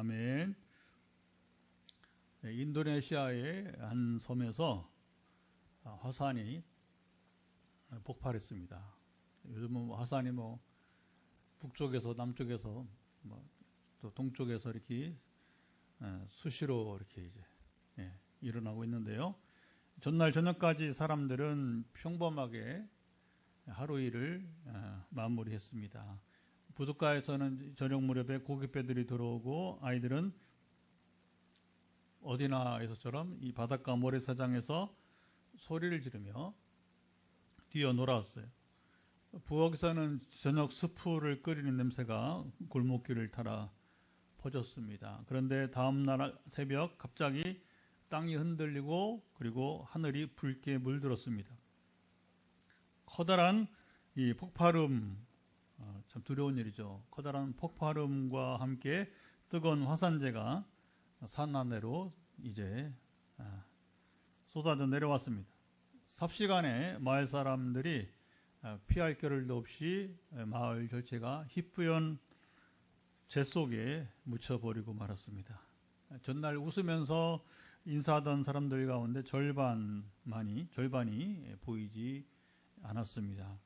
아멘. 인도네시아의 한 섬에서 화산이 폭발했습니다. 요즘은 화산이 북쪽에서 남쪽에서 또 동쪽에서 이렇게 수시로 이렇게 이제 일어나고 있는데요. 전날 저녁까지 사람들은 평범하게 하루 일을 마무리했습니다. 부둣가에서는 저녁 무렵에 고깃배들이 들어오고 아이들은 어디나에서처럼 이 바닷가 모래사장에서 소리를 지르며 뛰어놀았어요. 부엌에서는 저녁 스프를 끓이는 냄새가 골목길을 따라 퍼졌습니다. 그런데 다음날 새벽 갑자기 땅이 흔들리고 그리고 하늘이 붉게 물들었습니다. 커다란 이 폭발음, 참 두려운 일이죠. 커다란 폭발음과 함께 뜨거운 화산재가 산 아래로 이제 쏟아져 내려왔습니다. 삽시간에 마을 사람들이 피할 겨를도 없이 마을 전체가 희뿌연 재 속에 묻혀버리고 말았습니다. 전날 웃으면서 인사하던 사람들 가운데 절반이 보이지 않았습니다.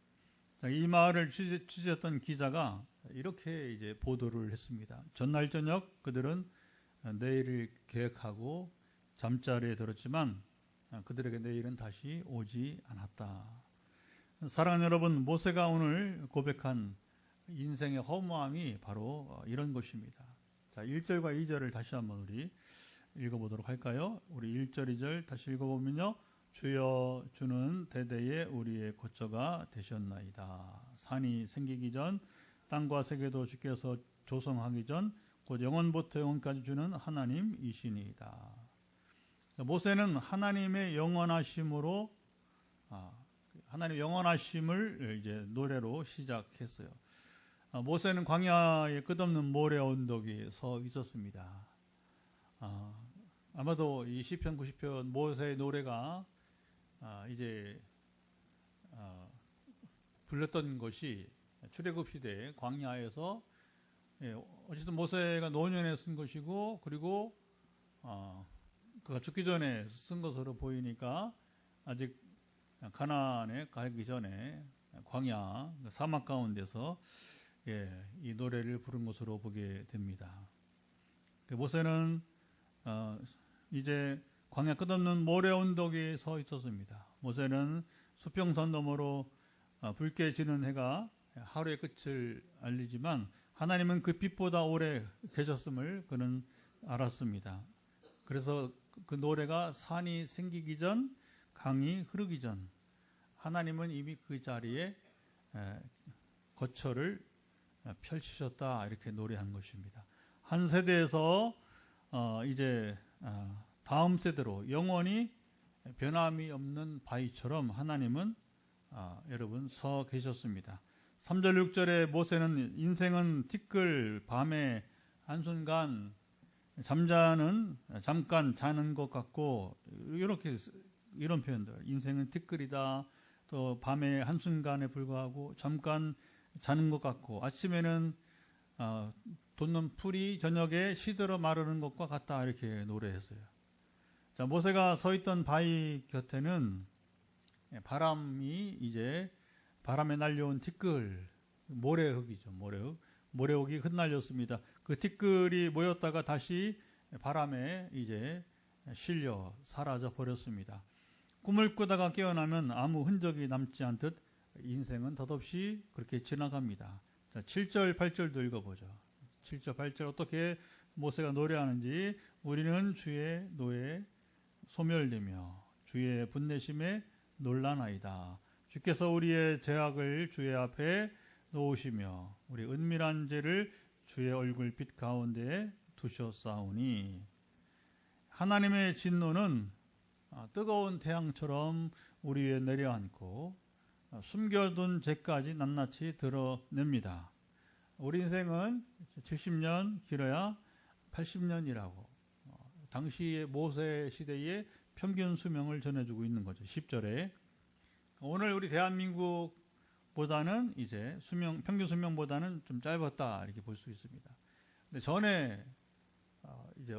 이 마을을 취재했던 기자가 이렇게 이제 보도를 했습니다. 전날 저녁 그들은 내일을 계획하고 잠자리에 들었지만 그들에게 내일은 다시 오지 않았다. 사랑하는 여러분, 모세가 오늘 고백한 인생의 허무함이 바로 이런 것입니다. 자, 1절과 2절을 다시 한번 우리 읽어보도록 할까요? 우리 1절, 2절 다시 읽어보면요. 주여, 주는 대대에 우리의 고처가 되셨나이다. 산이 생기기 전, 땅과 세계도 주께서 조성하기 전, 곧 영원부터 영원까지 주는 하나님이시니이다. 모세는 하나님의 영원하심으로, 하나님의 영원하심을 이제 노래로 시작했어요. 모세는 광야에 끝없는 모래 언덕에 서 있었습니다. 아마도 이 시편 90편 모세의 노래가 이제 불렸던 것이 출애굽 시대 광야에서 어쨌든 모세가 노년에 쓴 것이고 그리고 그가 죽기 전에 쓴 것으로 보이니까 아직 가나안에 가기 전에 광야 사막 가운데서 이 노래를 부른 것으로 보게 됩니다. 모세는 이제 광야 끝없는 모래 언덕에 서 있었습니다. 모세는 수평선 너머로 붉게 지는 해가 하루의 끝을 알리지만 하나님은 그 빛보다 오래 계셨음을 그는 알았습니다. 그래서 그 노래가 산이 생기기 전, 강이 흐르기 전 하나님은 이미 그 자리에 거처를 펼치셨다 이렇게 노래한 것입니다. 한 세대에서 이제 다음 세대로 영원히 변함이 없는 바위처럼 하나님은 여러분 서 계셨습니다. 3절 6절에 모세는 인생은 티끌 밤에 한순간 잠깐 자는 것 같고 이런 표현들 인생은 티끌이다. 또 밤에 한순간에 불과하고 잠깐 자는 것 같고 아침에는 돋는 풀이 저녁에 시들어 마르는 것과 같다 이렇게 노래했어요. 자, 모세가 서 있던 바위 곁에는 바람이 이제 바람에 날려온 티끌 모래흙이죠. 모래흙이 흩날렸습니다. 그 티끌이 모였다가 다시 바람에 이제 실려 사라져 버렸습니다. 꿈을 꾸다가 깨어나면 아무 흔적이 남지 않듯 인생은 덧없이 그렇게 지나갑니다. 자, 7절 8절도 읽어보죠. 7절 8절 어떻게 모세가 노래하는지 우리는 주의 노에 소멸되며 주의 분내심에 놀라나이다. 주께서 우리의 죄악을 주의 앞에 놓으시며 우리 은밀한 죄를 주의 얼굴빛 가운데에 두셨사오니 하나님의 진노는 뜨거운 태양처럼 우리 위에 내려앉고 숨겨둔 죄까지 낱낱이 드러냅니다. 우리 인생은 70년 길어야 80년이라고 당시의 모세 시대의 평균 수명을 전해주고 있는 거죠. 10절에 오늘 우리 대한민국보다는 이제 평균 수명보다는 좀 짧았다 이렇게 볼 수 있습니다. 근데 전에 이제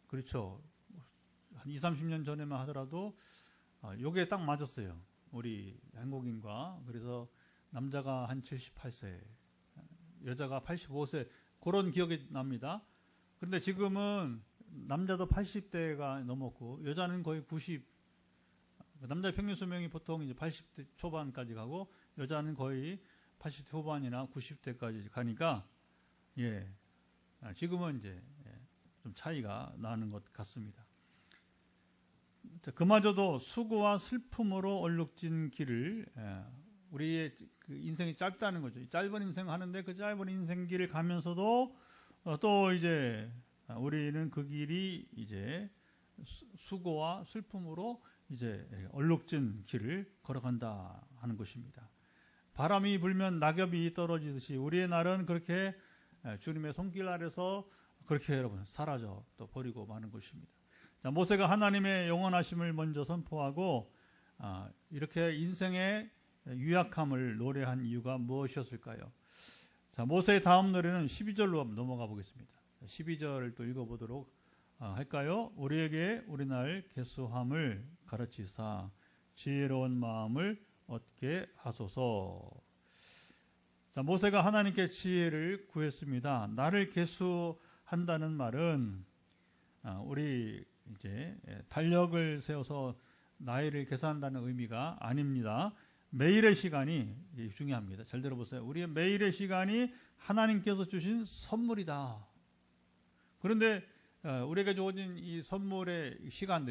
그렇죠. 한 20, 30년 전에만 하더라도 요게 딱 맞았어요. 우리 한국인과. 그래서 남자가 한 78세, 여자가 85세 그런 기억이 납니다. 그런데 지금은 남자도 80대가 넘었고 여자는 거의 90. 남자 평균 수명이 보통 이제 80대 초반까지 가고 여자는 거의 80대 후반이나 90대까지 가니까 지금은 이제 좀 차이가 나는 것 같습니다. 그마저도 수고와 슬픔으로 얼룩진 길을 우리의 그 인생이 짧다는 거죠. 짧은 인생 하는데 그 짧은 인생 길을 가면서도 또 이제 우리는 그 길이 이제 수고와 슬픔으로 이제 얼룩진 길을 걸어간다 하는 것입니다. 바람이 불면 낙엽이 떨어지듯이 우리의 날은 그렇게 주님의 손길 아래서 그렇게 여러분 사라져 또 버리고 마는 것입니다. 자, 모세가 하나님의 영원하심을 먼저 선포하고 이렇게 인생의 유약함을 노래한 이유가 무엇이었을까요? 자, 모세의 다음 노래는 12절로 한번 넘어가 보겠습니다. 12절 또 읽어보도록 할까요? 우리에게 우리날 계수함을 가르치사 지혜로운 마음을 얻게 하소서. 자, 모세가 하나님께 지혜를 구했습니다. 나를 계수한다는 말은 우리 이제 달력을 세워서 나이를 계산한다는 의미가 아닙니다. 매일의 시간이 중요합니다. 잘 들어보세요. 우리의 매일의 시간이 하나님께서 주신 선물이다. 그런데 우리에게 주어진 이 선물의 시간,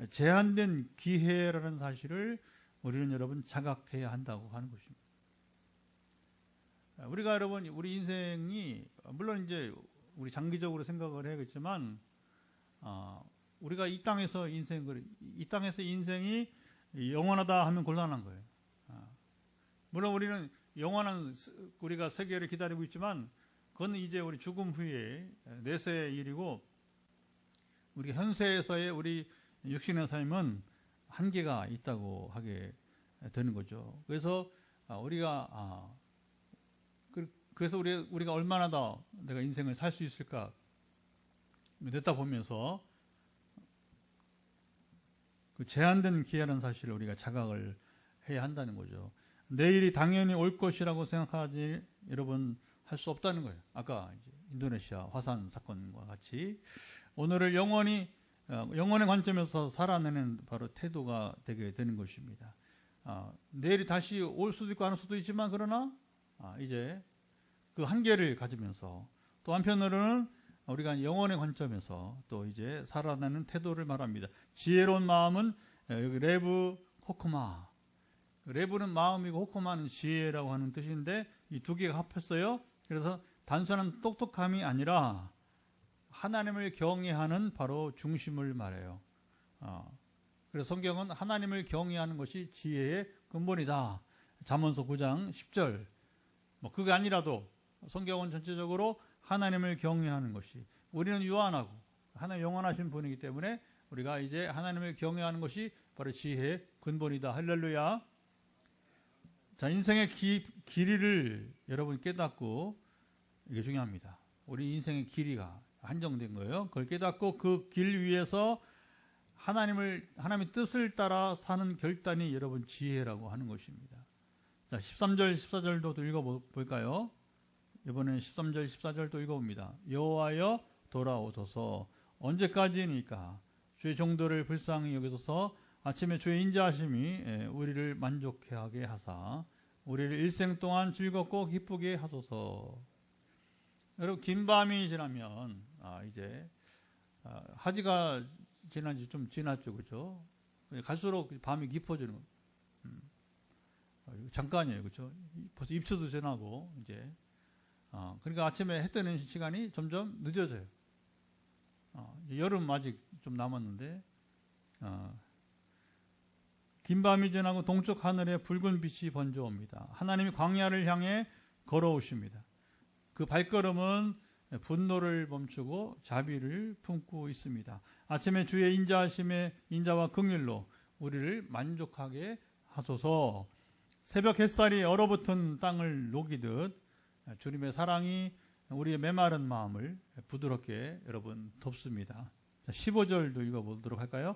제한된 기회라는 사실을 우리는 여러분 자각해야 한다고 하는 것입니다. 우리가 여러분 우리 인생이 물론 이제 우리 장기적으로 생각을 해야겠지만 우리가 이 땅에서 인생이 영원하다 하면 곤란한 거예요. 물론 우리는 영원한 우리가 세계를 기다리고 있지만 그건 이제 우리 죽음 후에 내세의 일이고 우리 현세에서의 우리 육신의 삶은 한계가 있다고 하게 되는 거죠. 그래서 우리가 얼마나 더 내가 인생을 살 수 있을까 냈다 보면서 그 제한된 기회라는 사실을 우리가 자각을 해야 한다는 거죠. 내일이 당연히 올 것이라고 생각하지 여러분 할 수 없다는 거예요. 아까 이제 인도네시아 화산 사건과 같이 오늘을 영원의 관점에서 살아내는 바로 태도가 되게 되는 것입니다. 내일이 다시 올 수도 있고 안 올 수도 있지만 그러나 이제 그 한계를 가지면서 또 한편으로는 우리가 영원의 관점에서 또 이제 살아내는 태도를 말합니다. 지혜로운 마음은 여기 레브 호크마. 레브는 마음이고 호크마는 지혜라고 하는 뜻인데 이 두 개가 합했어요. 그래서 단순한 똑똑함이 아니라 하나님을 경외하는 바로 중심을 말해요. 그래서 성경은 하나님을 경외하는 것이 지혜의 근본이다. 잠언서 9장 10절. 그게 아니라도 성경은 전체적으로 하나님을 경외하는 것이 우리는 유한하고 하나님 영원하신 분이기 때문에 우리가 이제 하나님을 경외하는 것이 바로 지혜의 근본이다. 할렐루야. 자, 인생의 길이를 여러분 깨닫고 이게 중요합니다. 우리 인생의 길이가 한정된 거예요. 그걸 깨닫고 그 길 위에서 하나님의 뜻을 따라 사는 결단이 여러분 지혜라고 하는 것입니다. 자, 13절, 14절도 또 읽어볼까요? 이번엔 13절, 14절도 읽어봅니다. 여호와여 돌아오소서. 언제까지니까 주의 종들을 불쌍히 여기소서. 아침에 주의 인자하심이 우리를 만족하게 하사 우리를 일생 동안 즐겁고 기쁘게 하소서. 여러분 긴 밤이 지나면 이제 하지가 지난 지 좀 지났죠, 그렇죠? 갈수록 밤이 깊어지는 거예요. 잠깐이에요, 그렇죠? 벌써 입추도 지나고 이제 그러니까 아침에 해 뜨는 시간이 점점 늦어져요. 여름 아직 좀 남았는데 긴 밤이 지나고 동쪽 하늘에 붉은 빛이 번져옵니다. 하나님이 광야를 향해 걸어오십니다. 그 발걸음은 분노를 멈추고 자비를 품고 있습니다. 아침에 주의 인자와 긍휼로 우리를 만족하게 하소서. 새벽 햇살이 얼어붙은 땅을 녹이듯 주님의 사랑이 우리의 메마른 마음을 부드럽게 여러분 덮습니다. 자, 15절도 읽어보도록 할까요?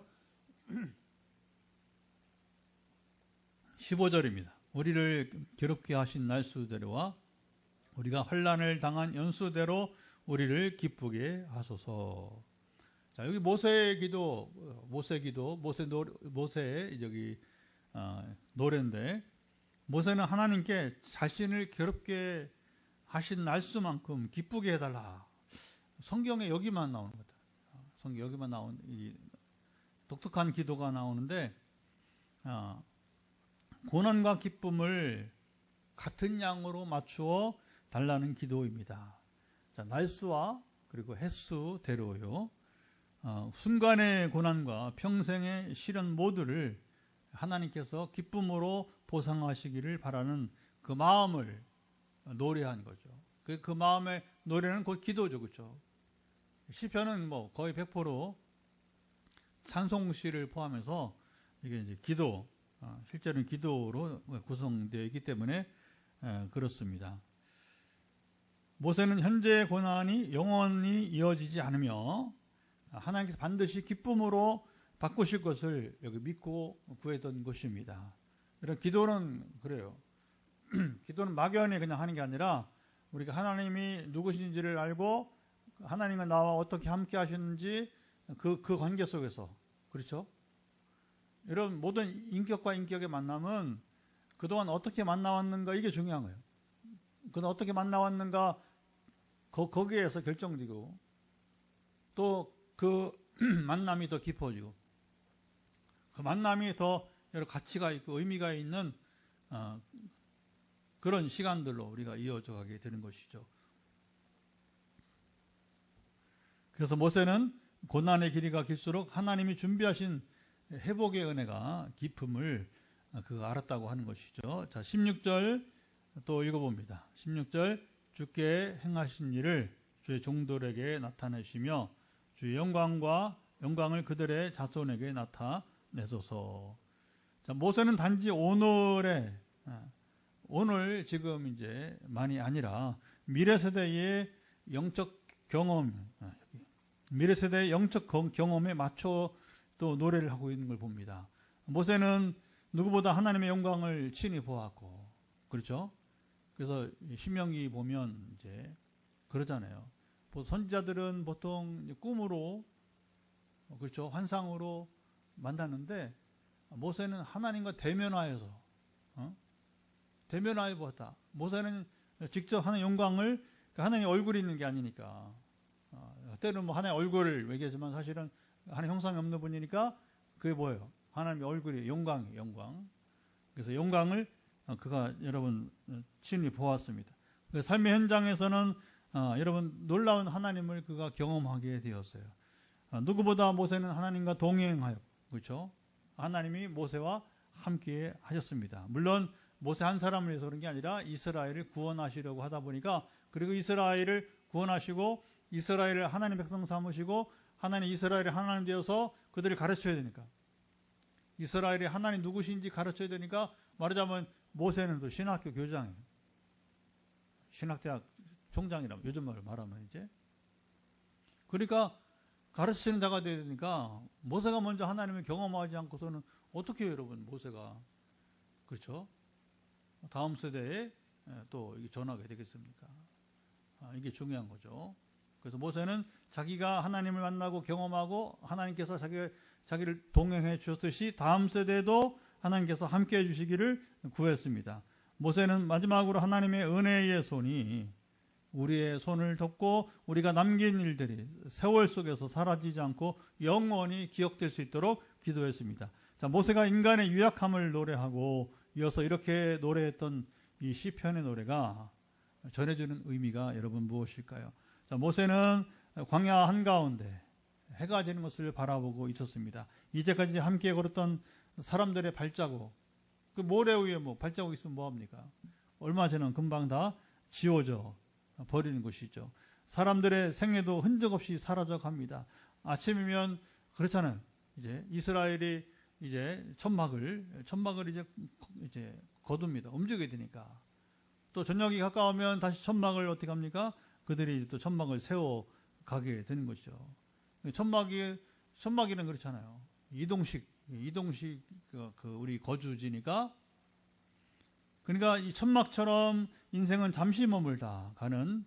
15절입니다. 우리를 괴롭게 하신 날수대로와 우리가 환난을 당한 연수대로 우리를 기쁘게 하소서. 자, 여기 모세의 기도, 모세의 저기 노래인데, 모세는 하나님께 자신을 괴롭게 하신 날수만큼 기쁘게 해달라. 성경에 여기만 나오는 거다. 성경 여기만 나온 이 독특한 기도가 나오는데, 고난과 기쁨을 같은 양으로 맞추어 달라는 기도입니다. 자, 날수와 그리고 횟수대로요. 순간의 고난과 평생의 시련 모두를 하나님께서 기쁨으로 보상하시기를 바라는 그 마음을 노래한 거죠. 그 마음의 노래는 곧 기도죠, 그렇죠? 시편은 뭐 거의 100% 찬송시를 포함해서 이게 이제 기도, 실제로는 기도로 구성되어 있기 때문에 그렇습니다. 모세는 현재의 고난이 영원히 이어지지 않으며 하나님께서 반드시 기쁨으로 바꾸실 것을 여기 믿고 구했던 것입니다. 이런 기도는 그래요. 기도는 막연히 그냥 하는 게 아니라 우리가 하나님이 누구신지를 알고 하나님과 나와 어떻게 함께 하시는지 그 관계 속에서, 그렇죠? 이런 모든 인격과 인격의 만남은 그동안 어떻게 만나왔는가, 이게 중요한 거예요. 그동안 어떻게 만나왔는가, 거기에서 결정되고, 또 그 만남이 더 깊어지고, 그 만남이 더 여러 가치가 있고 의미가 있는 그런 시간들로 우리가 이어져 가게 되는 것이죠. 그래서 모세는 고난의 길이가 길수록 하나님이 준비하신 회복의 은혜가 깊음을 그가 알았다고 하는 것이죠. 자, 16절 또 읽어봅니다. 16절, 주께 행하신 일을 주의 종들에게 나타내시며 주의 영광을 그들의 자손에게 나타내소서. 자, 모세는 단지 오늘 지금 이제 만이 아니라 미래 세대의 영적 경험에 맞춰 또 노래를 하고 있는 걸 봅니다. 모세는 누구보다 하나님의 영광을 친히 보았고, 그렇죠? 그래서 신명기 보면 이제 그러잖아요. 선지자들은 보통 꿈으로, 그렇죠? 환상으로 만났는데 모세는 하나님과 대면하여서 대면하여 보았다. 모세는 직접 하나님의 영광을, 하나님의 얼굴이 있는 게 아니니까, 때로는 뭐 하나님의 얼굴을 얘기하지만 사실은 하나님 형상이 없는 분이니까 그게 뭐예요? 하나님의 얼굴이 영광. 그래서 영광을 그가 여러분 친히 보았습니다. 그 삶의 현장에서는 여러분 놀라운 하나님을 그가 경험하게 되었어요. 누구보다 모세는 하나님과 동행하여, 그렇죠? 하나님이 모세와 함께 하셨습니다. 물론 모세 한 사람을 위해서 그런 게 아니라 이스라엘을 구원하시려고 하다 보니까, 그리고 이스라엘을 구원하시고 이스라엘을 하나님 백성 삼으시고 하나님 이스라엘의 하나님 되어서 그들을 가르쳐야 되니까, 이스라엘이 하나님 누구신지 가르쳐야 되니까, 말하자면 모세는 또 신학교 교장이에요. 신학대학 총장이라면, 요즘 말로 말하면 이제. 그러니까 가르치는 자가 되야 되니까 모세가 먼저 하나님을 경험하지 않고서는 어떻게 여러분 모세가, 그렇죠? 다음 세대에 또 전하게 되겠습니까? 이게 중요한 거죠. 그래서 모세는 자기가 하나님을 만나고 경험하고 하나님께서 자기를 동행해 주셨듯이 다음 세대도 하나님께서 함께 해 주시기를 구했습니다. 모세는 마지막으로 하나님의 은혜의 손이 우리의 손을 덮고 우리가 남긴 일들이 세월 속에서 사라지지 않고 영원히 기억될 수 있도록 기도했습니다. 자, 모세가 인간의 유약함을 노래하고 이어서 이렇게 노래했던 이 시편의 노래가 전해주는 의미가 여러분 무엇일까요? 자, 모세는 광야 한가운데 해가 지는 것을 바라보고 있었습니다. 이제까지 함께 걸었던 사람들의 발자국, 그 모래 위에 뭐 발자국 있으면 뭐합니까? 얼마 전에는 금방 다 지워져 버리는 것이죠. 사람들의 생애도 흔적 없이 사라져 갑니다. 아침이면 그렇잖아요. 이제 이스라엘이 이제 천막을 이제 거둡니다. 움직여야 되니까. 또 저녁이 가까우면 다시 천막을 어떻게 합니까? 그들이 또 천막을 세워 가게 되는 것이죠. 천막이는 그렇잖아요. 이동식 우리 거주지니까. 그러니까 이 천막처럼 인생은 잠시 머물다 가는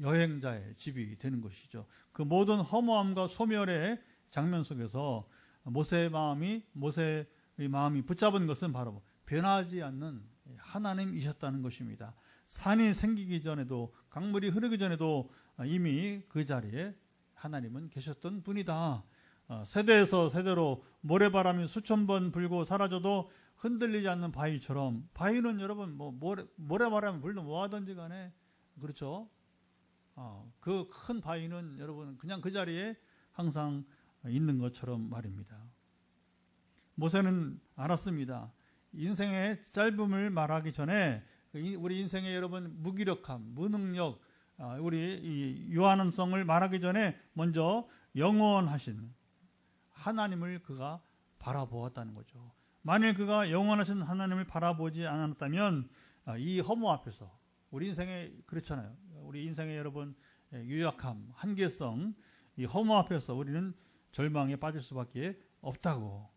여행자의 집이 되는 것이죠. 그 모든 허무함과 소멸의 장면 속에서 모세의 마음이 붙잡은 것은 바로 변하지 않는 하나님이셨다는 것입니다. 산이 생기기 전에도, 강물이 흐르기 전에도 이미 그 자리에 하나님은 계셨던 분이다. 세대에서 세대로 모래바람이 수천 번 불고 사라져도 흔들리지 않는 바위처럼, 바위는 여러분 모래바람이 불면 뭐하든지 간에 그렇죠. 그 큰 바위는 여러분 그냥 그 자리에 항상 있는 것처럼 말입니다. 모세는 알았습니다. 인생의 짧음을 말하기 전에 우리 인생의 여러분 무기력함, 무능력, 우리 이 유한성을 말하기 전에 먼저 영원하신 하나님을 그가 바라보았다는 거죠. 만일 그가 영원하신 하나님을 바라보지 않았다면 이 허무 앞에서 우리 인생에 그렇잖아요. 우리 인생의 여러분 유약함, 한계성, 이 허무 앞에서 우리는 절망에 빠질 수밖에 없다고.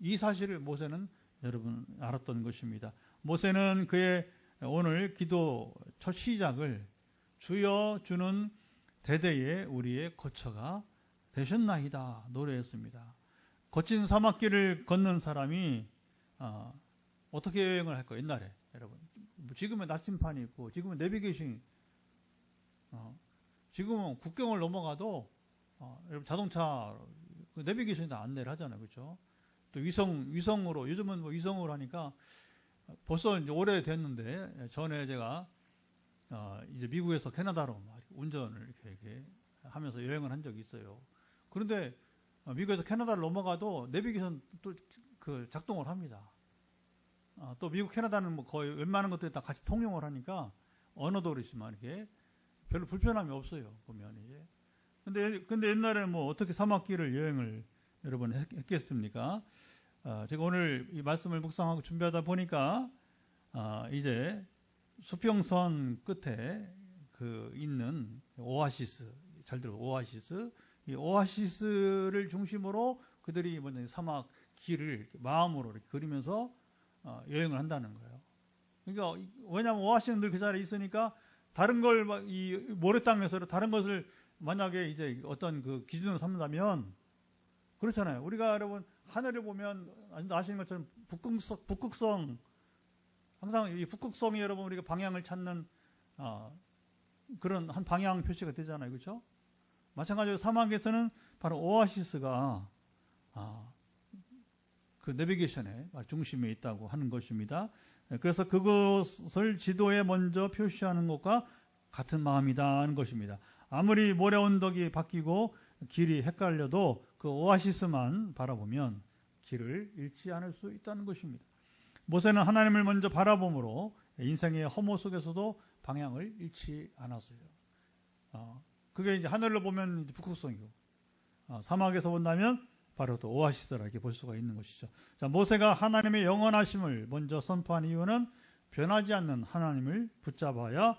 이 사실을 모세는 여러분 알았던 것입니다. 모세는 그의 오늘 기도 첫 시작을 주여 주는 대대의 우리의 거처가 되셨나이다 노래했습니다. 거친 사막길을 걷는 사람이 어떻게 여행을 할까요? 옛날에 여러분 지금은 나침판이 있고 지금은 내비게이션이 지금은 국경을 넘어가도 여러분 자동차 내비게이션이 다 안내를 하잖아요, 그렇죠? 또 위성으로 요즘은 위성으로 하니까 벌써 이제 오래됐는데 전에 제가 이제 미국에서 캐나다로 운전을 이렇게 하면서 여행을 한 적이 있어요. 그런데 미국에서 캐나다를 넘어가도 내비게이션 또 그 작동을 합니다. 또 미국 캐나다는 뭐 거의 웬만한 것들이 다 같이 통용을 하니까 언어도 그렇지만 이렇게 별로 불편함이 없어요. 보면 이제. 근데 옛날에는 뭐 어떻게 사막길을 여행을 여러분 했겠습니까? 제가 오늘 이 말씀을 묵상하고 준비하다 보니까 이제 수평선 끝에 그 있는 오아시스, 잘 들어 오아시스, 이 오아시스를 중심으로 그들이 먼저 사막 길을 마음으로 이렇게 그리면서 여행을 한다는 거예요. 그러니까 왜냐하면 오아시스는 늘 그 자리에 있으니까 다른 걸 이 모래 땅에서 다른 것을 만약에 이제 어떤 그 기준으로 삼는다면 그렇잖아요. 우리가 여러분 하늘을 보면 아시는 것처럼 북극성 항상 이 북극성이 여러분 우리가 방향을 찾는 그런 한 방향 표시가 되잖아요, 그렇죠? 마찬가지로 사막에서는 바로 오아시스가 그 내비게이션의 중심에 있다고 하는 것입니다. 그래서 그것을 지도에 먼저 표시하는 것과 같은 마음이다 하는 것입니다. 아무리 모래 언덕이 바뀌고 길이 헷갈려도 그 오아시스만 바라보면 길을 잃지 않을 수 있다는 것입니다. 모세는 하나님을 먼저 바라봄으로 인생의 허무 속에서도 방향을 잃지 않았어요. 그게 이제 하늘로 보면 이제 북극성이고 사막에서 본다면 바로 또 오아시스라 이렇게 볼 수가 있는 것이죠. 자, 모세가 하나님의 영원하심을 먼저 선포한 이유는 변하지 않는 하나님을 붙잡아야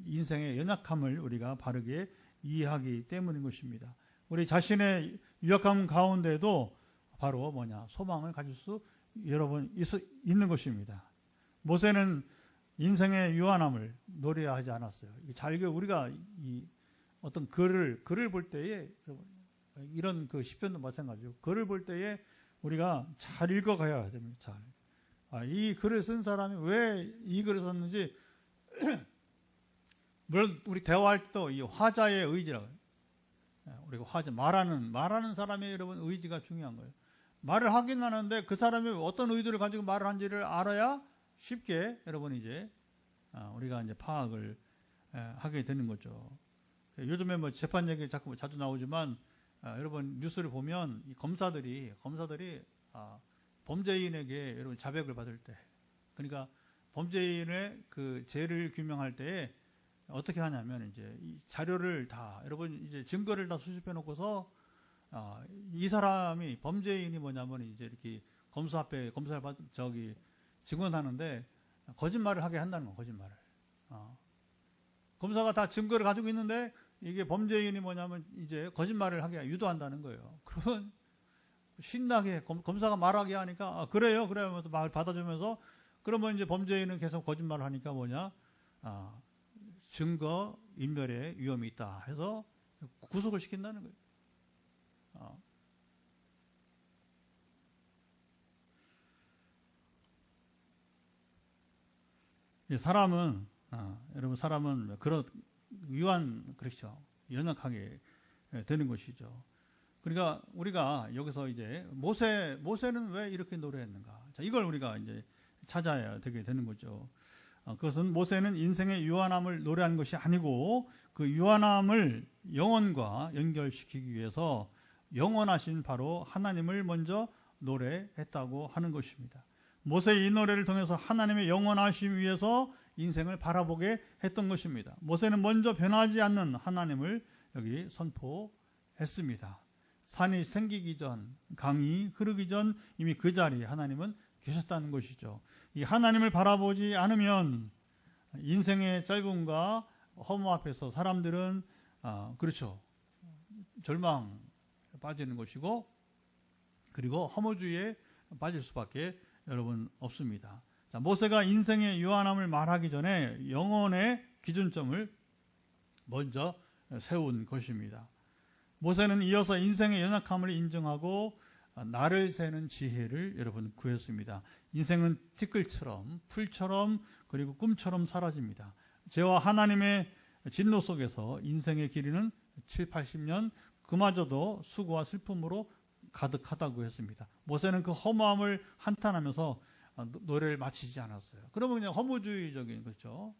인생의 연약함을 우리가 바르게 이해하기 때문인 것입니다. 우리 자신의 유약함 가운데도 바로 소망을 가질 수 여러분 있는 것입니다. 모세는 인생의 유한함을 노래하지 않았어요. 우리가 이 어떤 글을 볼 때에 이런 그 시편도 마찬가지고 글을 볼 때에 우리가 잘 읽어가야 됩니다. 이 글을 쓴 사람이 왜 이 글을 썼는지 물론 우리 대화할 때도 이 화자의 의지라고 해요. 우리가 말하는 사람의 여러분 의지가 중요한 거예요. 말을 하긴 하는데 그 사람이 어떤 의도를 가지고 말을 한지를 알아야 쉽게 여러분 이제 우리가 이제 파악을 하게 되는 거죠. 요즘에 뭐 재판 얘기 자주 나오지만 여러분 뉴스를 보면 이 검사들이 범죄인에게 여러분 자백을 받을 때, 그러니까 범죄인의 그 죄를 규명할 때에 어떻게 하냐면 이제 이 자료를 다 여러분 이제 증거를 다 수집해 놓고서 이 사람이 범죄인이 뭐냐면 이제 이렇게 검사 앞에 검사를 증언하는데 거짓말을 하게 한다는 거, 거짓말을. 검사가 다 증거를 가지고 있는데 이게 범죄인이 뭐냐면 이제 거짓말을 하게 유도한다는 거예요. 그러면 신나게 검사가 말하게 하니까 그래요 하면서 말 받아주면서 그러면 이제 범죄인은 계속 거짓말을 하니까 뭐냐 증거 인멸의 위험이 있다 해서 구속을 시킨다는 거예요. 사람은 여러분 사람은 그런 그렇죠. 연약하게 되는 것이죠. 그러니까 우리가 여기서 이제 모세는 왜 이렇게 노래했는가? 자, 이걸 우리가 이제 찾아야 되게 되는 거죠. 그것은 모세는 인생의 유한함을 노래한 것이 아니고 그 유한함을 영원과 연결시키기 위해서 영원하신 바로 하나님을 먼저 노래했다고 하는 것입니다. 모세의 이 노래를 통해서 하나님의 영원하심 위해서 인생을 바라보게 했던 것입니다. 모세는 먼저 변하지 않는 하나님을 여기 선포했습니다. 산이 생기기 전, 강이 흐르기 전 이미 그 자리에 하나님은 계셨다는 것이죠. 이 하나님을 바라보지 않으면 인생의 짧음과 허무 앞에서 사람들은 그렇죠. 절망에 빠지는 것이고 그리고 허무주의에 빠질 수밖에 여러분 없습니다. 자, 모세가 인생의 유한함을 말하기 전에 영혼의 기준점을 먼저 세운 것입니다. 모세는 이어서 인생의 연약함을 인정하고 나를 세는 지혜를 여러분 구했습니다. 인생은 티끌처럼 풀처럼 그리고 꿈처럼 사라집니다. 죄와 하나님의 진노 속에서 인생의 길이는 7, 80년 그마저도 수고와 슬픔으로 가득하다고 했습니다. 모세는 그 허무함을 한탄하면서 노래를 마치지 않았어요. 그러면 그냥 허무주의적인 거죠.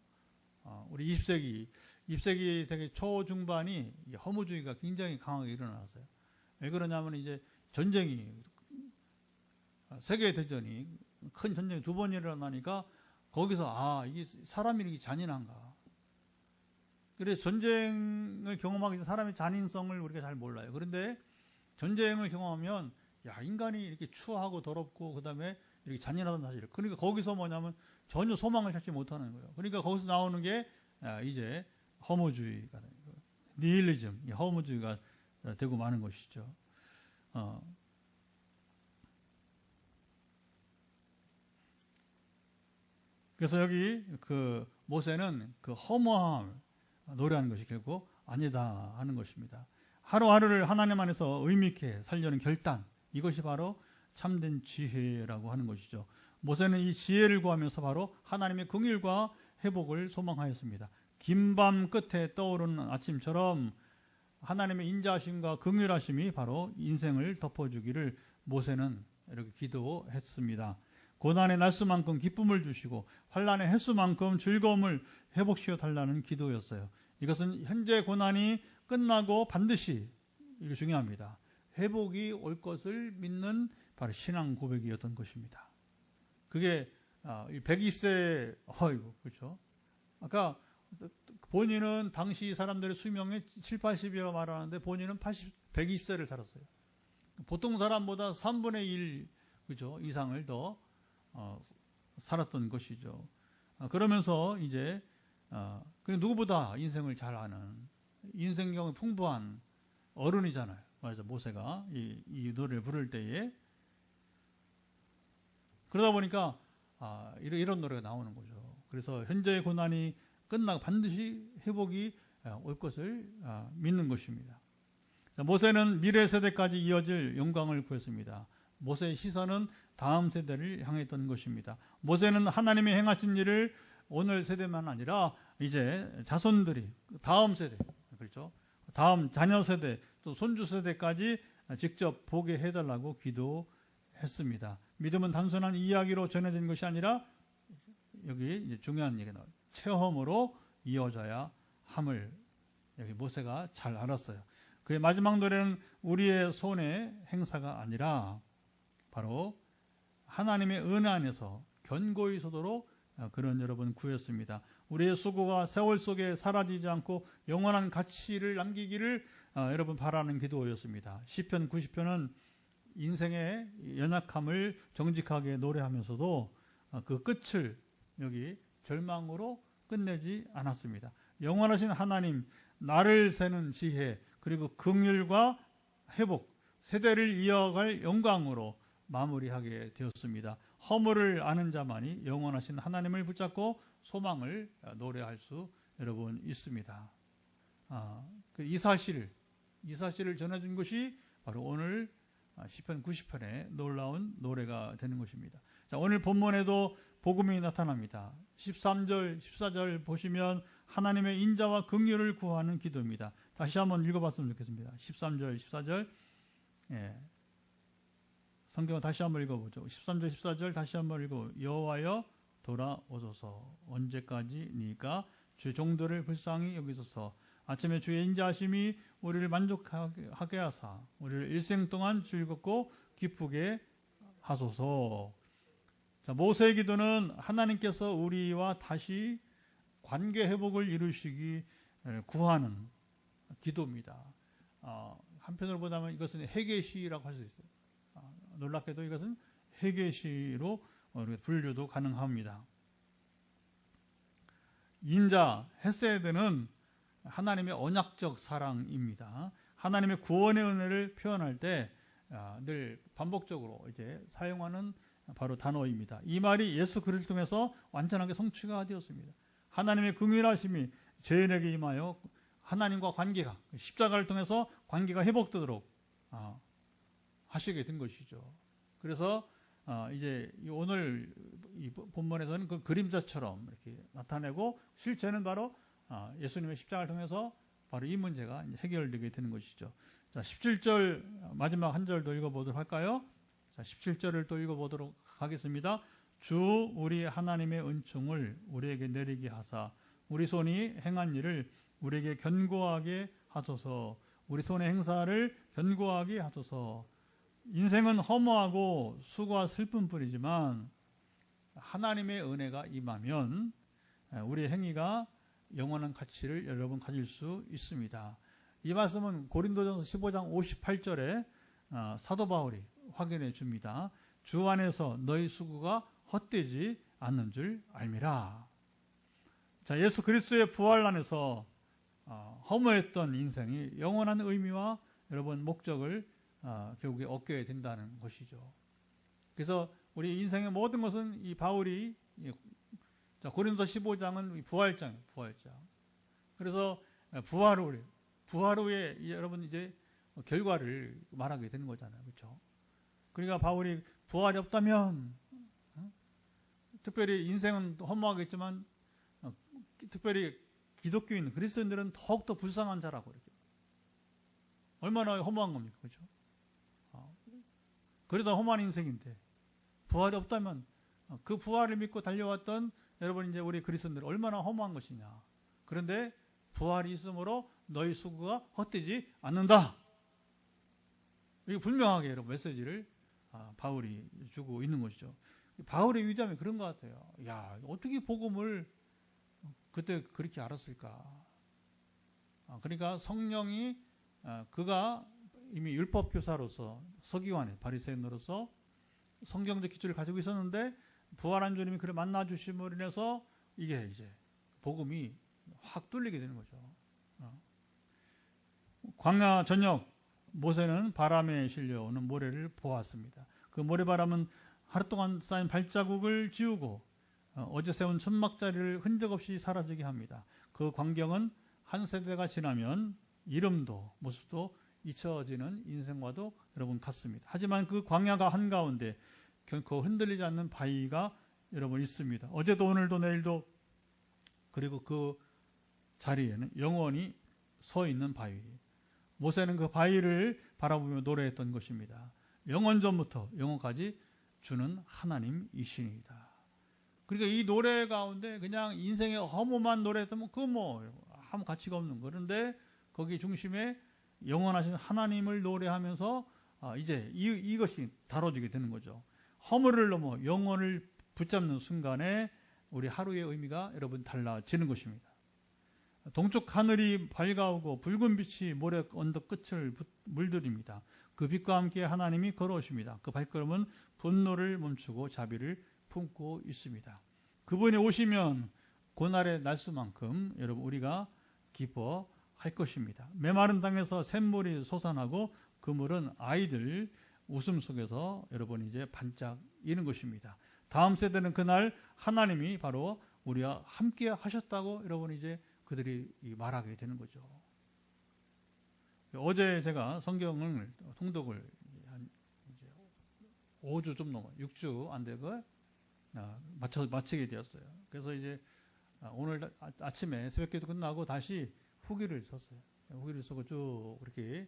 우리 20세기 되게 초중반이 허무주의가 굉장히 강하게 일어났어요. 왜 그러냐면 이제 전쟁이 세계 대전이 큰 전쟁이 두 번 일어나니까 거기서 이게 사람이 이렇게 잔인한가. 그래서 전쟁을 경험하기 전 사람의 잔인성을 우리가 잘 몰라요. 그런데 전쟁을 경험하면 인간이 이렇게 추하고 더럽고 그다음에 이렇게 잔인하다는 사실. 그러니까 거기서 뭐냐면 전혀 소망을 찾지 못하는 거예요. 그러니까 거기서 나오는 게 이제 허무주의가 니힐리즘, 허무주의가 되고 마는 것이죠. 그래서 여기 그 모세는 그 허무함을 노래하는 것이 결국 아니다 하는 것입니다. 하루하루를 하나님 안에서 의미 있게 살려는 결단, 이것이 바로 참된 지혜라고 하는 것이죠. 모세는 이 지혜를 구하면서 바로 하나님의 긍휼과 회복을 소망하였습니다. 긴 밤 끝에 떠오르는 아침처럼 하나님의 인자하심과 긍휼하심이 바로 인생을 덮어주기를 모세는 이렇게 기도했습니다. 고난의 날수만큼 기쁨을 주시고 환난의 횟수만큼 즐거움을 회복시켜 달라는 기도였어요. 이것은 현재 고난이 끝나고 반드시, 이게 중요합니다, 회복이 올 것을 믿는 바로 신앙 고백이었던 것입니다. 그게 120세 그렇죠. 아까 본인은 당시 사람들의 수명이 7, 80이라고 말하는데 본인은 120세를 살았어요. 보통 사람보다 3분의 1 그죠? 이상을 더 살았던 것이죠. 그러면서 이제 누구보다 인생을 잘 아는 인생 경험 풍부한 어른이잖아요. 맞아, 모세가 이 노래를 부를 때에. 그러다 보니까 이런 노래가 나오는 거죠. 그래서 현재의 고난이 끝나고 반드시 회복이 올 것을 믿는 것입니다. 자, 모세는 미래 세대까지 이어질 영광을 구했습니다. 모세의 시선은 다음 세대를 향했던 것입니다. 모세는 하나님이 행하신 일을 오늘 세대만 아니라 이제 자손들이 다음 세대, 그렇죠? 다음 자녀 세대 또 손주 세대까지 직접 보게 해달라고 기도했습니다. 믿음은 단순한 이야기로 전해진 것이 아니라 여기 이제 중요한 얘기가 나와요. 체험으로 이어져야 함을 여기 모세가 잘 알았어요. 그의 마지막 노래는 우리의 손의 행사가 아니라 바로 하나님의 은혜 안에서 견고히 서도록 그런 여러분 구했습니다. 우리의 수고가 세월 속에 사라지지 않고 영원한 가치를 남기기를 여러분 바라는 기도였습니다. 시편 90편은 인생의 연약함을 정직하게 노래하면서도 그 끝을 여기 절망으로 끝내지 않았습니다. 영원하신 하나님, 나를 세는 지혜, 그리고 긍휼과 회복, 세대를 이어갈 영광으로 마무리하게 되었습니다. 허물을 아는 자만이 영원하신 하나님을 붙잡고 소망을 노래할 수 여러분 있습니다. 이 사실을 전해준 것이 바로 오늘 시편 90편의 놀라운 노래가 되는 것입니다. 자, 오늘 본문에도 복음이 나타납니다. 13절, 14절 보시면 하나님의 인자와 긍휼을 구하는 기도입니다. 다시 한번 읽어봤으면 좋겠습니다. 13절, 14절. 예. 성경을 다시 한번 읽어보죠. 13절, 14절 다시 한번 읽어. 여호와여 돌아오소서. 언제까지니까 주의 종들을 불쌍히 여기소서. 아침에 주의 인자하심이 우리를 만족하게 하사 우리를 일생 동안 즐겁고 기쁘게 하소서. 자, 모세의 기도는 하나님께서 우리와 다시 관계 회복을 이루시기 구하는 기도입니다. 한편으로 보자면 이것은 회개시라고 할 수 있어요. 놀랍게도 이것은 회개시로 분류도 가능합니다. 인자, 헤세드는 하나님의 언약적 사랑입니다. 하나님의 구원의 은혜를 표현할 때 늘 반복적으로 이제 사용하는 바로 단어입니다. 이 말이 예수 그리스도를 통해서 완전하게 성취가 되었습니다. 하나님의 긍휼하심이 죄인에게 임하여 하나님과 관계가 십자가를 통해서 관계가 회복되도록 하시게 된 것이죠. 그래서 이제 오늘 이 본문에서는 그 그림자처럼 이렇게 나타내고 실제는 바로 예수님의 십자가를 통해서 바로 이 문제가 이제 해결되게 되는 것이죠. 자, 17절 마지막 한 절도 읽어보도록 할까요? 자, 17절을 또 읽어보도록 하겠습니다. 주 우리 하나님의 은총을 우리에게 내리게 하사 우리 손이 행한 일을 우리에게 견고하게 하소서. 우리 손의 행사를 견고하게 하소서. 인생은 허무하고 수고와 슬픔뿐이지만 하나님의 은혜가 임하면 우리의 행위가 영원한 가치를 여러분 가질 수 있습니다. 이 말씀은 고린도전서 15장 58절에 사도 바울이 확인해 줍니다. 주 안에서 너희 수고가 헛되지 않는 줄 알미라. 자, 예수 그리스도의 부활 안에서 허무했던 인생이 영원한 의미와 여러분 목적을 결국에 얻게 된다는 것이죠. 그래서 우리 인생의 모든 것은 이 바울이 고린도서 15장은 부활장. 그래서 부활 후에 여러분 이제 결과를 말하게 되는 거잖아요, 그렇죠? 그러니까 바울이 부활이 없다면 특별히 인생은 허무하겠지만 특별히 기독교인 그리스도인들은 더욱더 불쌍한 자라고 이렇게 얼마나 허무한 겁니까, 그렇죠? 그래도 허무한 인생인데 부활이 없다면 그 부활을 믿고 달려왔던 여러분 이제 우리 그리스도인들 얼마나 허무한 것이냐. 그런데 부활이 있으므로 너희 수고가 헛되지 않는다. 이게 분명하게 여러분 메시지를 바울이 주고 있는 것이죠. 바울의 위대함이 그런 것 같아요. 야, 어떻게 복음을 그때 그렇게 알았을까? 그러니까 성령이 그가 이미 율법 교사로서 서기관의 바리새인으로서 성경적 기초를 가지고 있었는데 부활한 주님이 그를 만나 주심으로 인해서 이게 이제 복음이 확 뚫리게 되는 거죠. 광야 저녁 모세는 바람에 실려오는 모래를 보았습니다. 그 모래바람은 하루 동안 쌓인 발자국을 지우고 어제 세운 천막자리를 흔적 없이 사라지게 합니다. 그 광경은 한 세대가 지나면 이름도 모습도 잊혀지는 인생과도 여러분 같습니다. 하지만 그 광야가 한가운데 결코 흔들리지 않는 바위가 여러분 있습니다. 어제도 오늘도 내일도 그리고 그 자리에는 영원히 서 있는 바위. 모세는 그 바위를 바라보며 노래했던 것입니다. 영원 전부터 영원까지 주는 하나님이시니이다. 그러니까 이 노래 가운데 그냥 인생의 허무만 노래했다면 그거 뭐 아무 가치가 없는 거. 그런데 거기 중심에 영원하신 하나님을 노래하면서 이제 이것이 다뤄지게 되는 거죠. 허물을 넘어 영원을 붙잡는 순간에 우리 하루의 의미가 여러분 달라지는 것입니다. 동쪽 하늘이 밝아오고 붉은 빛이 모래 언덕 끝을 물들입니다. 그 빛과 함께 하나님이 걸어오십니다. 그 발걸음은 분노를 멈추고 자비를 품고 있습니다. 그분이 오시면 고날의 날수만큼 여러분 우리가 기뻐할 것입니다. 메마른 땅에서 샘물이 솟아나고 그 물은 아이들 웃음 속에서 여러분 이제 반짝이는 것입니다. 다음 세대는 그날 하나님이 바로 우리와 함께 하셨다고 여러분 이제 그들이 말하게 되는 거죠. 어제 제가 성경을 통독을 한 이제 5주 좀 넘어 6주 안 되고 마치게 되었어요. 그래서 이제 오늘 아침에 새벽기도 끝나고 다시 후기를 썼어요. 후기를 쓰고 쭉 이렇게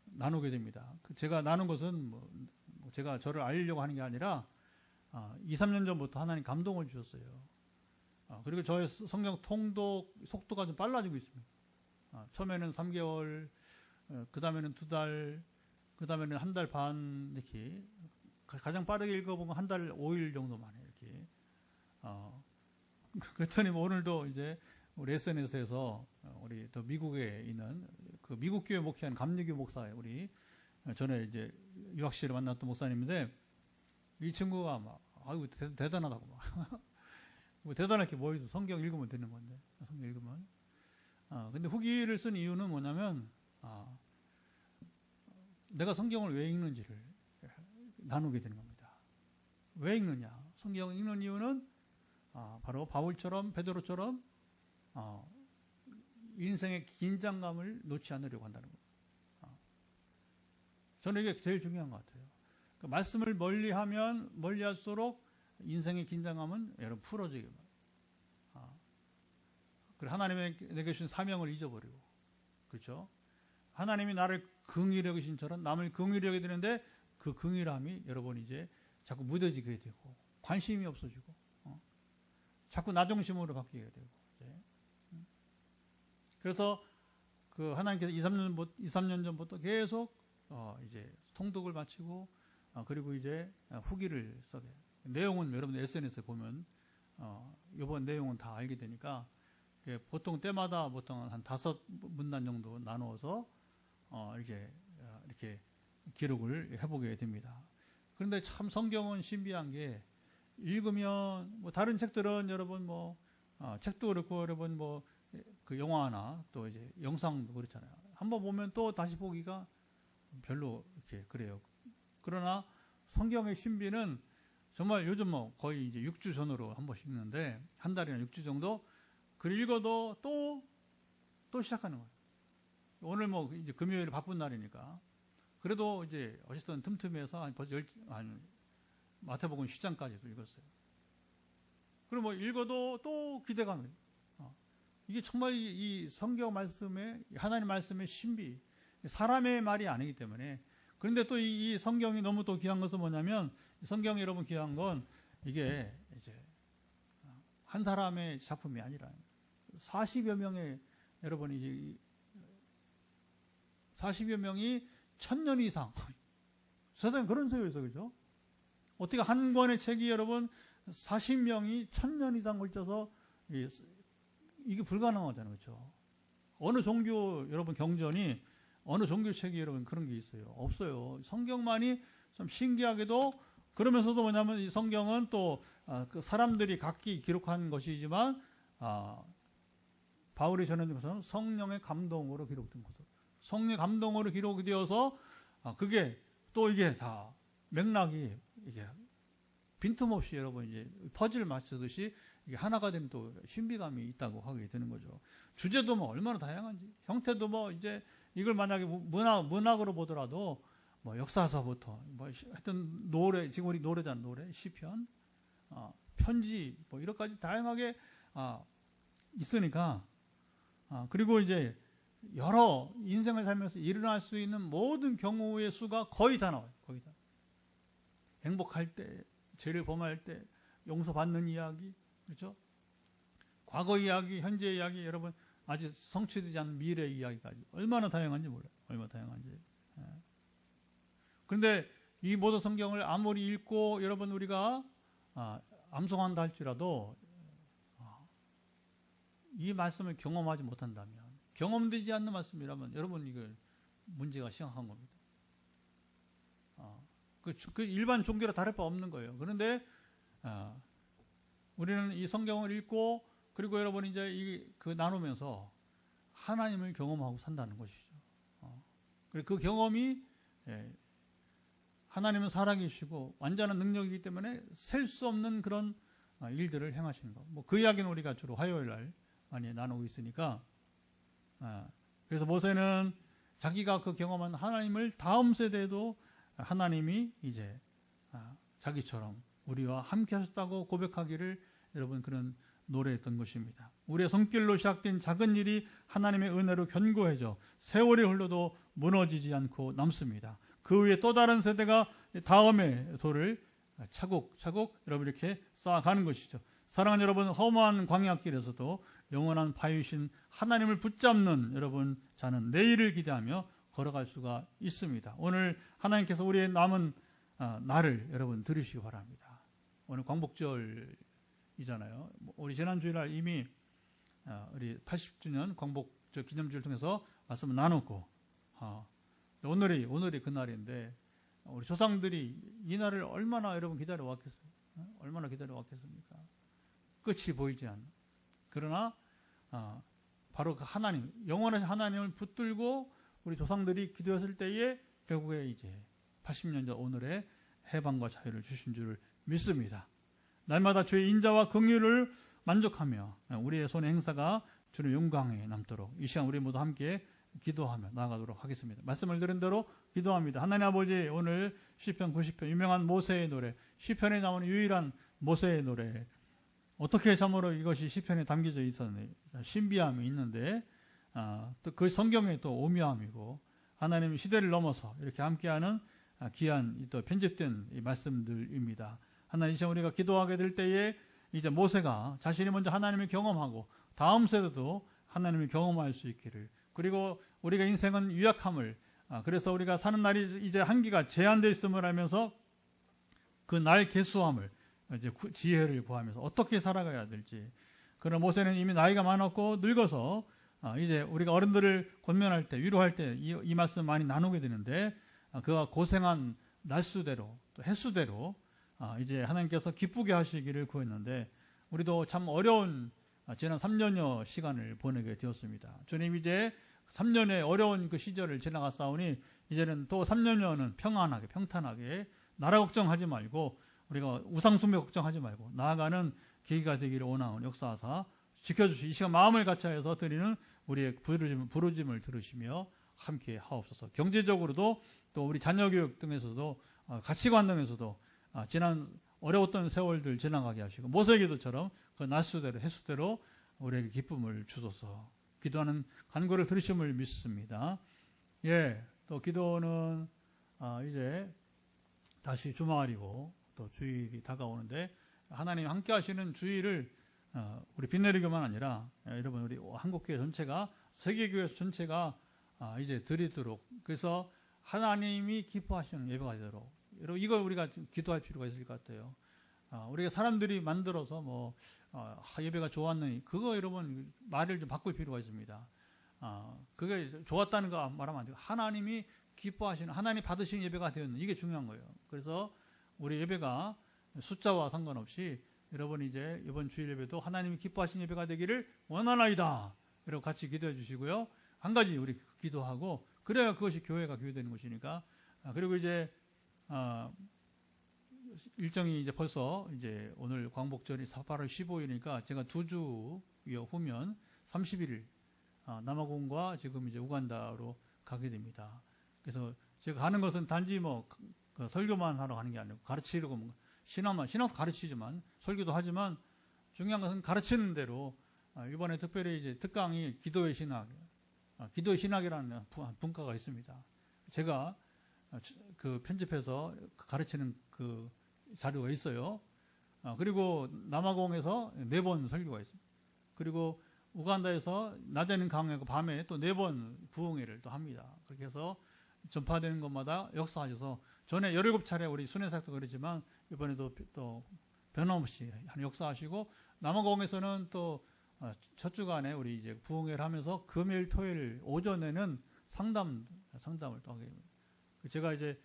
나누게 됩니다. 제가 나눈 것은 뭐 제가 저를 알리려고 하는 게 아니라 2, 3년 전부터 하나님 감동을 주셨어요. 그리고 저의 성경 통독 속도가 좀 빨라지고 있습니다. 처음에는 3개월, 그 다음에는 2달, 그 다음에는 1달 반, 이렇게. 가장 빠르게 읽어본 건 1달 5일 정도 만에, 이렇게. 그랬더니 오늘도 이제 우리 SNS에서 우리 또 미국에 있는 그 미국 교회 목회한 감리교 목사예요. 우리 전에 이제 유학시를 만났던 목사님인데 이 친구가 막, 아이고, 대단하다고 막. 뭐 대단하게 뭐 해도 성경 읽으면 되는 건데, 성경 읽으면. 근데 후기를 쓴 이유는 뭐냐면, 내가 성경을 왜 읽는지를 나누게 되는 겁니다. 왜 읽느냐? 성경을 읽는 이유는, 바로 바울처럼, 베드로처럼, 인생의 긴장감을 놓지 않으려고 한다는 거예요. 저는 이게 제일 중요한 것 같아요. 그러니까 말씀을 멀리 하면 멀리 할수록 인생의 긴장감은 여러분 풀어지게 말이에요. 그리고 하나님의 내게 주신 사명을 잊어버리고, 그렇죠? 하나님이 나를 긍휼히 여기신 처럼 남을 긍휼히 여기게 되는데 그 긍휼함이 여러분 이제 자꾸 무뎌지게 되고 관심이 없어지고 자꾸 나 중심으로 바뀌게 되고 이제. 그래서 그 하나님께서 2, 3년 전부터 계속 이제 통독을 마치고 그리고 이제 후기를 써게. 내용은 여러분들 SNS에 보면 이번 내용은 다 알게 되니까 보통 때마다 보통 한 5문단 정도 나누어서 이렇게 기록을 해보게 됩니다. 그런데 참 성경은 신비한 게 읽으면 뭐 다른 책들은 여러분 뭐 책도 그렇고 여러분 뭐 그 영화나 또 이제 영상도 그렇잖아요. 한번 보면 또 다시 보기가 별로 이렇게 그래요. 그러나 성경의 신비는 정말 요즘 뭐 거의 이제 6주 전으로 한 번씩 읽는데 한 달이나 6주 정도 글 읽어도 또 시작하는 거예요. 오늘 뭐 이제 금요일 바쁜 날이니까 그래도 이제 어쨌든 틈틈이해서 벌써 마태복음 10장까지도 읽었어요. 그리고 뭐 읽어도 또 기대감이 이게 정말 이 성경 말씀의 하나님 말씀의 신비 사람의 말이 아니기 때문에 그런데 또 이 성경이 너무 또 귀한 것은 뭐냐면 성경이 여러분 귀한 건 이게 이제 한 사람의 작품이 아니라 40여 명의 여러분 이제 40여 명이 1000년 이상 세상에 그런 소리가 있어 그죠? 어떻게 한 권의 책이 여러분 40명이 1000년 이상 걸쳐서 이게 불가능하잖아요. 그렇죠? 어느 종교 여러분 경전이 어느 종교 책이 여러분 그런 게 있어요? 없어요. 성경만이 좀 신기하게도 그러면서도 뭐냐면 이 성경은 또 그 사람들이 각기 기록한 것이지만 바울이 전하는 것은 성령의 감동으로 기록된 것으로 성령의 감동으로 기록되어서 그게 또 이게 다 맥락이 이게 빈틈없이 여러분 이제 퍼즐 맞추듯이 이게 하나가 되는 또 신비감이 있다고 하게 되는 거죠. 주제도 뭐 얼마나 다양한지 형태도 뭐 이제 이걸 만약에 문학으로 보더라도 뭐 역사서부터 뭐 하여튼 노래 지금 우리 노래잖아 노래 시편 편지 뭐 이런 까지 다양하게 있으니까 그리고 이제 여러 인생을 살면서 일어날 수 있는 모든 경우의 수가 거의 다 나와요. 거의 다. 행복할 때, 죄를 범할 때, 용서받는 이야기, 그렇죠? 과거 이야기, 현재 이야기, 여러분 아직 성취되지 않은 미래 이야기까지 얼마나 다양한지 몰라요. 얼마나 다양한지. 그런데 이 모든 성경을 아무리 읽고 여러분 우리가 암송한다 할지라도 이 말씀을 경험하지 못한다면 경험되지 않는 말씀이라면 여러분 이거 문제가 심각한 겁니다. 그 일반 종교로 다를 바 없는 거예요. 그런데 우리는 이 성경을 읽고 그리고 여러분이 이제 그 나누면서 하나님을 경험하고 산다는 것이죠. 그리고 그 경험이 하나님은 살아계시고 완전한 능력이기 때문에 셀 수 없는 그런 일들을 행하시는 것. 뭐 그 이야기는 우리가 주로 화요일 날 많이 나누고 있으니까. 그래서 모세는 자기가 그 경험한 하나님을 다음 세대에도 하나님이 이제 자기처럼 우리와 함께 하셨다고 고백하기를 여러분 그런 노래했던 것입니다. 우리의 손길로 시작된 작은 일이 하나님의 은혜로 견고해져 세월이 흘러도 무너지지 않고 남습니다. 그 위에 또 다른 세대가 다음의 돌을 차곡차곡 여러분 이렇게 쌓아가는 것이죠. 사랑하는 여러분, 험한 광야길에서도 영원한 바위신 하나님을 붙잡는 여러분 자는 내일을 기대하며 걸어갈 수가 있습니다. 오늘 하나님께서 우리의 남은 날을 여러분 들으시기 바랍니다. 오늘 광복절이잖아요. 우리 지난 주일날 이미 우리 80주년 광복절 기념주를 통해서 말씀을 나눴고 오늘이 그 날인데 우리 조상들이 이 날을 얼마나 여러분 기다려왔겠어요? 얼마나 기다려왔겠습니까? 끝이 보이지 않는. 그러나 바로 그 하나님, 영원하신 하나님을 붙들고 우리 조상들이 기도했을 때에 결국에 이제 80년 전 오늘의 해방과 자유를 주신 줄을 믿습니다. 날마다 주의 인자와 긍휼을 만족하며 우리의 손의 행사가 주의 영광에 남도록 이 시간 우리 모두 함께 기도하며 나아가도록 하겠습니다. 말씀을 들은 대로 기도합니다. 하나님 아버지, 오늘 시편 90편 유명한 모세의 노래, 시편에 나오는 유일한 모세의 노래, 어떻게 참으로 이것이 시편에 담겨져 있었네, 신비함이 있는데 또 그 성경의 또 오묘함이고 하나님 시대를 넘어서 이렇게 함께하는 귀한 또 편집된 이 말씀들입니다. 하나님, 이제 우리가 기도하게 될 때에 이제 모세가 자신이 먼저 하나님을 경험하고 다음 세대도 하나님을 경험할 수 있기를, 그리고 우리가 인생은 유약함을, 그래서 우리가 사는 날이 이제 한기가 제한되어 있음을 알면서 그 날 개수함을 이제 지혜를 구하면서 어떻게 살아가야 될지. 그러나 모세는 이미 나이가 많았고 늙어서 이제 우리가 어른들을 권면할 때, 위로할 때 이 말씀 많이 나누게 되는데 그가 고생한 날수대로 또 횟수대로 이제 하나님께서 기쁘게 하시기를 구했는데 우리도 참 어려운 지난 3년여 시간을 보내게 되었습니다. 주님, 이제 3년의 어려운 그 시절을 지나갔사오니 이제는 또 3년여는 평안하게 평탄하게 나라 걱정하지 말고 우리가 우상숭배 걱정하지 말고 나아가는 계기가 되기를 원하는 역사하사 지켜주시, 이 시간 마음을 같이하여서 드리는 우리의 부르짐을 들으시며 함께 하옵소서. 경제적으로도 또 우리 자녀 교육 등에서도 가치관 등에서도 지난 어려웠던 세월들 지나가게 하시고 모세의 기도처럼 그 날수대로 횟수대로 우리에게 기쁨을 주소서. 기도하는 간구를 들으심을 믿습니다. 또 기도는 이제 다시 주말이고 또 주일이 다가오는데 하나님 함께 하시는 주일을 우리 빈내리교만 아니라 여러분 우리 한국교회 전체가, 세계교회 전체가 이제 드리도록, 그래서 하나님이 기뻐하시는 예배가 되도록, 여러분 이걸 우리가 기도할 필요가 있을 것 같아요. 우리가 사람들이 만들어서 예배가 좋았느니 그거 여러분 말을 좀 바꿀 필요가 있습니다. 그게 좋았다는 거 말하면 안 되고 하나님이 기뻐하시는, 하나님 받으신 예배가 되었는, 이게 중요한 거예요. 그래서 우리 예배가 숫자와 상관없이 여러분 이제 이번 주일 예배도 하나님이 기뻐하신 예배가 되기를 원하나이다. 여러분 같이 기도해 주시고요. 한 가지 우리 기도하고 그래야 그것이 교회가 교회되는 것이니까. 그리고 이제 일정이 이제 벌써 이제 오늘 광복절이 8월 15일이니까 제가 2주 후면 31일 남아공과 지금 이제 우간다로 가게 됩니다. 그래서 제가 가는 것은 단지 그 설교만 하러 가는 게 아니고 가르치려고, 신학도 가르치지만 설교도 하지만 중요한 것은 가르치는 대로 이번에 특별히 이제 특강이 기도의 신학, 기도의 신학이라는 분과가 있습니다. 제가 그 편집해서 가르치는 그 자료가 있어요. 그리고 남아공에서 4번 설교가 있습니다. 그리고 우간다에서 낮에는 강의하고 밤에 또 4번 부흥회를 또 합니다. 그렇게 해서 전파되는 것마다 역사하셔서 전에 17차례 우리 순회사역도 그랬지만 이번에도 또 변함없이 역사하시고, 남아공에서는 또 첫 주간에 우리 이제 부흥회를 하면서 금요일 토요일 오전에는 상담을 또 하게 됩니다. 제가 이제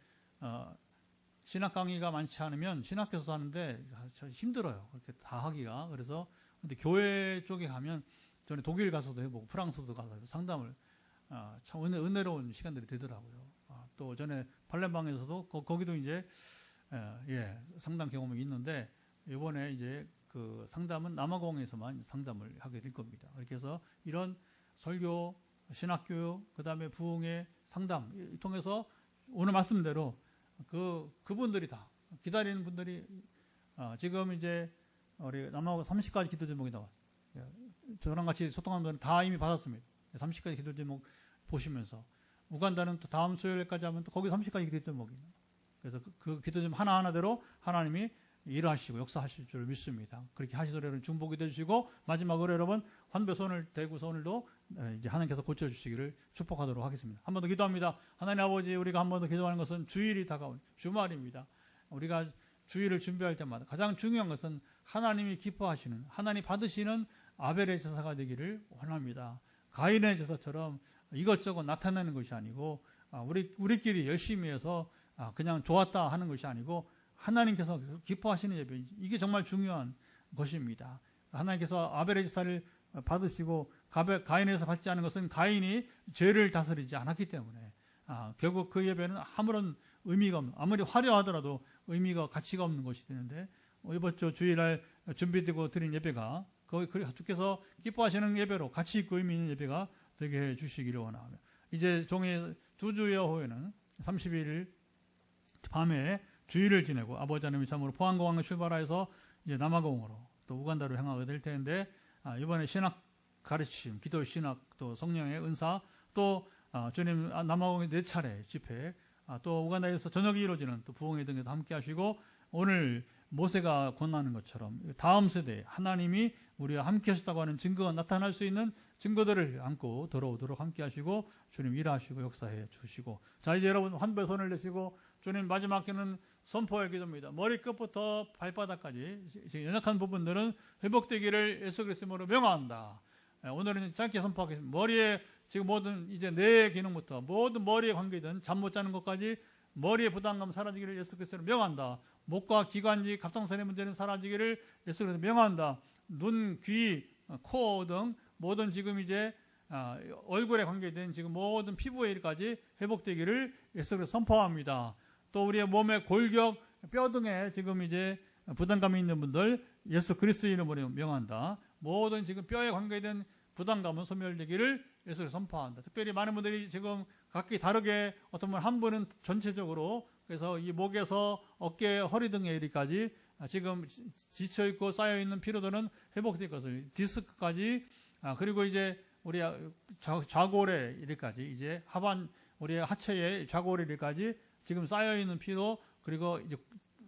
신학 강의가 많지 않으면 신학교에서 하는데 힘들어요. 그렇게 다 하기가. 그래서 근데 교회 쪽에 가면 전에 독일 가서도 해보고 프랑스도 가서 상담을 참 은혜로운 시간들이 되더라고요. 또 전에 팔렘방에서도 거기도 이제 상담 경험이 있는데 이번에 이제 그 상담은 남아공에서만 상담을 하게 될 겁니다. 그렇게 해서 이런 설교, 신학교육, 그 다음에 부흥의 상담 통해서 오늘 말씀대로 그분들이 다 기다리는 분들이 지금 이제 우리 남아공 30가지 기도 제목이 나와. 저랑 같이 소통하는 분들은 다 이미 받았습니다. 30가지 기도 제목 보시면서 우간다는 또 다음 수요일까지 하면 또 거기 30가지 기도 제목이. 그래서 그 기도 제목 하나하나대로 하나님이 일하시고 역사하실 줄 믿습니다. 그렇게 하시도록 여러분 중복이 되주시고 마지막으로 여러분 환배 손을 대고서 오늘도 이제 하나님께서 고쳐주시기를 축복하도록 하겠습니다. 한 번 더 기도합니다. 하나님 아버지, 우리가 한 번 더 기도하는 것은 주일이 다가온 주말입니다. 우리가 주일을 준비할 때마다 가장 중요한 것은 하나님이 기뻐하시는, 하나님 받으시는 아벨의 제사가 되기를 원합니다. 가인의 제사처럼 이것저것 나타내는 것이 아니고 우리끼리 열심히 해서 그냥 좋았다 하는 것이 아니고 하나님께서 기뻐하시는 예배, 이게 정말 중요한 것입니다. 하나님께서 아벨의 제사를 받으시고 가인에서 받지 않은 것은 가인이 죄를 다스리지 않았기 때문에 결국 그 예배는 아무런 의미가 없는, 아무리 화려하더라도 의미가 가치가 없는 것이 되는데 이번 주 주일날 준비되고 드린 예배가 주께서 기뻐하시는 예배로 가치 있고 의미 있는 예배가 되게 해 주시기를 원하며 이제 종의 2주여 후에는 30일 밤에 주일을 지내고 아버지 하나님이 참으로 포항공항을 출발해서 이제 남아공으로 또 우간다로 향하게 될 텐데 이번에 신학 가르침, 기도 신학, 또 성령의 은사, 또 주님 남아공의 4차례 집회, 또 우간다에서 저녁이 이루어지는 또 부흥회 등에도 함께 하시고 오늘 모세가 권하는 것처럼 다음 세대에 하나님이 우리와 함께 하셨다고 하는 증거가 나타날 수 있는 증거들을 안고 돌아오도록 함께 하시고 주님 일하시고 역사해 주시고 자 이제 여러분 환배 손을 내시고 주님 마지막 기는 선포의 기도입니다. 머리끝부터 발바닥까지 연약한 부분들은 회복되기를 예수 그리스도 이름으로 명하한다. 오늘은 짧게 선포하겠습니다. 머리에 지금 모든 이제 뇌의 기능부터 모든 머리에 관계된 잠 못 자는 것까지 머리의 부담감 사라지기를 예수 그리스도로 명한다. 목과 기관지 갑상선의 문제는 사라지기를 예수 그리스도로 명한다. 눈, 귀, 코 등 모든 지금 이제 얼굴에 관계된 지금 모든 피부의 일까지 회복되기를 예수 그리스도로 선포합니다. 또 우리의 몸의 골격, 뼈 등에 지금 이제 부담감이 있는 분들 예수 그리스도 이름으로 명한다. 모든 지금 뼈에 관계된 부담감은 소멸되기를 예수를 선포한다. 특별히 많은 분들이 지금 각기 다르게 어떤 분 한 분은 전체적으로 그래서 이 목에서 어깨, 허리 등의 일까지 지금 지쳐 있고 쌓여 있는 피로도는 회복될 것을 디스크까지 그리고 이제 우리 좌골의 일까지 이제 하반 우리 하체의 좌골의 일까지 지금 쌓여 있는 피로 그리고 이제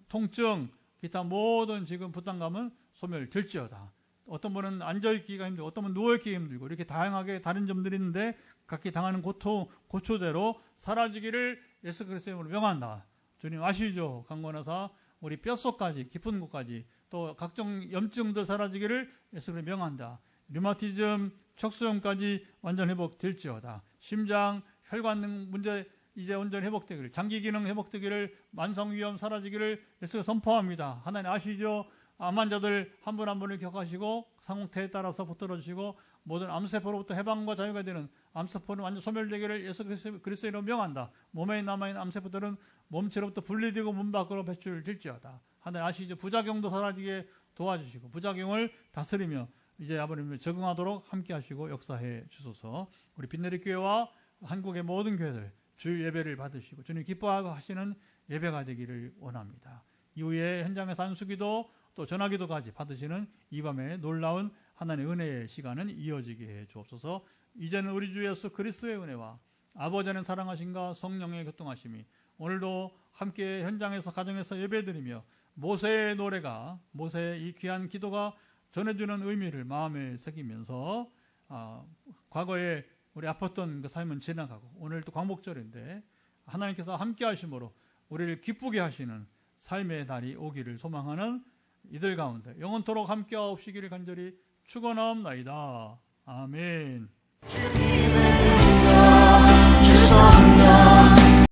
통증 기타 모든 지금 부담감은 소멸될지어다. 어떤 분은 앉아있기가 힘들고 어떤 분은 누워있기가 힘들고 이렇게 다양하게 다른 점들이 있는데 각기 당하는 고초대로 사라지기를 예수 그리스도의 이름으로 명한다. 주님 아시죠? 강권하사 우리 뼛속까지 깊은 곳까지 또 각종 염증들 사라지기를 예수 그리스도의 명한다. 류마티즘, 척수염까지 완전 회복될지어다. 심장, 혈관 등 문제 이제 온전히 회복되기를 장기 기능 회복되기를 만성 위험 사라지기를 예수가 선포합니다. 하나님 아시죠? 암 환자들 한 분 한 분을 기억하시고 상태에 따라서 붙들어 주시고 모든 암세포로부터 해방과 자유가 되는 암세포는 완전 소멸되기를 예수 그리스도의 이름으로 명한다. 몸에 남아있는 암세포들은 몸체로부터 분리되고 문 밖으로 배출될지어다. 하나님 아시죠? 부작용도 사라지게 도와주시고 부작용을 다스리며 이제 아버님을 적응하도록 함께 하시고 역사해 주소서. 우리 빛내리 교회와 한국의 모든 교회들 주일 예배를 받으시고 주님 기뻐하고 하시는 예배가 되기를 원합니다. 이후에 현장에서 안수기도 또 전화기도까지 받으시는 이 밤에 놀라운 하나님의 은혜의 시간은 이어지게 해 주옵소서. 이제는 우리 주 예수 그리스도의 은혜와 아버지 하나님 사랑하심과 성령의 교통하심이 오늘도 함께 현장에서 가정에서 예배드리며 모세의 노래가 모세의 이 귀한 기도가 전해주는 의미를 마음에 새기면서 과거에 우리 아팠던 그 삶은 지나가고 오늘 또 광복절인데 하나님께서 함께 하심으로 우리를 기쁘게 하시는 삶의 날이 오기를 소망하는 이들 가운데 영원토록 함께 하옵시기를 간절히 축원하옵나이다. 아멘. 주님의 은혜와 주 성령